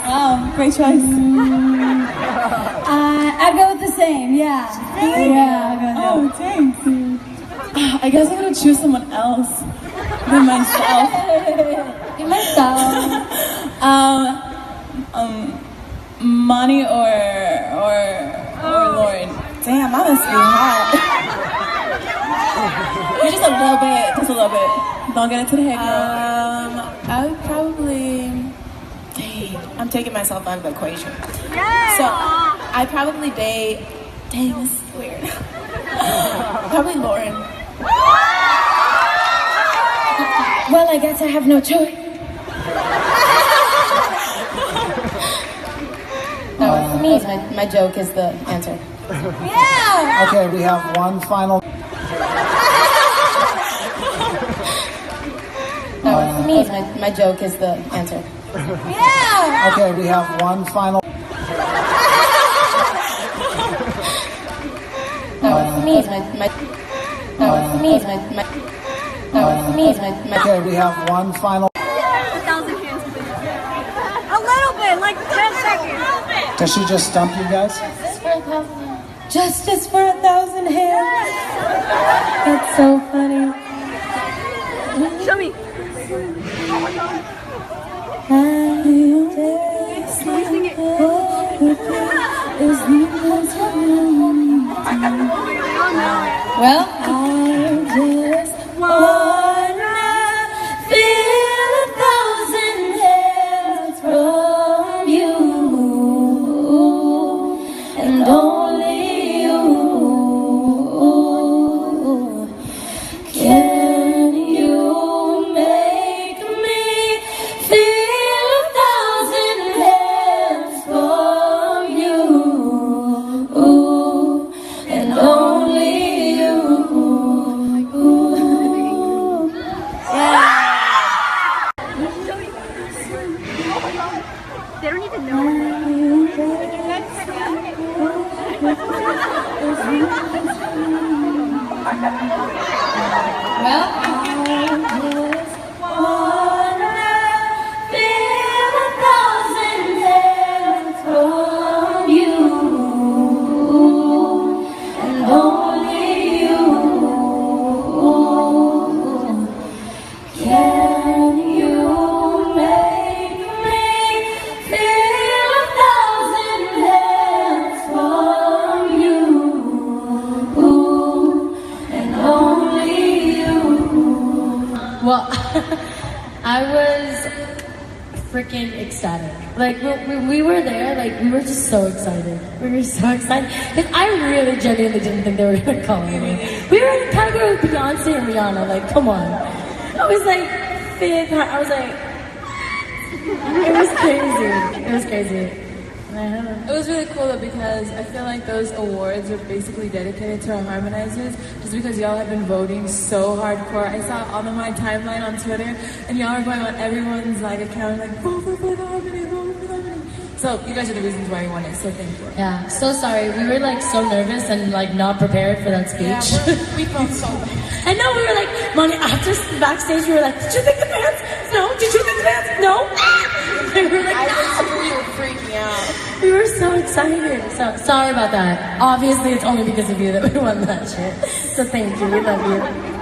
Wow, great choice. I go with the same, yeah. Really? Yeah, I go with Oh, thanks. I guess I'm gonna choose someone else than myself. Be myself. Money or Lauren. Damn, I must be hot. You're just a little bit. Don't get into the head, girl. I would probably. Dang, I'm taking myself out of the equation. So I probably date. Dang, this is weird. Probably Lauren. Well, I guess I have no choice. No, me. My joke is the answer. Yeah! Okay, we have one final. No, me. My joke is the answer. Yeah! Okay, we have one final. No, me. Okay, we have one final. 1,000 hands. A little bit, like 10 seconds. Does she just stump you guys? Justice for 1,000 hands. That's so funny. Show me. Sing it. Well, I just wanna feel 1,000 hands from you, and only you. Can you make me feel 1,000 hands from you, and only you. They don't even know. Well, I just wanna feel 1,000 hands from you, and only you. Can you make me feel 1,000 hands from you, and only you. Well, I was freaking ecstatic. Like, we were there, like, we were just so excited. We were so excited. Because I really genuinely didn't think they were going to call me. We were in a category with Beyonce and Rihanna, like, come on. I was like, fifth, I was like, it was crazy. It was crazy. It was really cool though because I feel like those awards are basically dedicated to our harmonizers just because y'all have been voting so hardcore. I saw on my timeline on Twitter and y'all are going on everyone's like account like vote for the harmony, vote for the harmony. So you guys are the reasons why you won it, so thank you. Yeah, so sorry. We were like so nervous and like not prepared for that speech. Yeah, we felt so bad. I know we were like, Money, after backstage we were like, did you think the fans? No. Did you think the fans? No. We were like, I was really freaking out. we were so excited. So sorry about that. Obviously, it's only because of you that we won that shit. So thank you. We love you.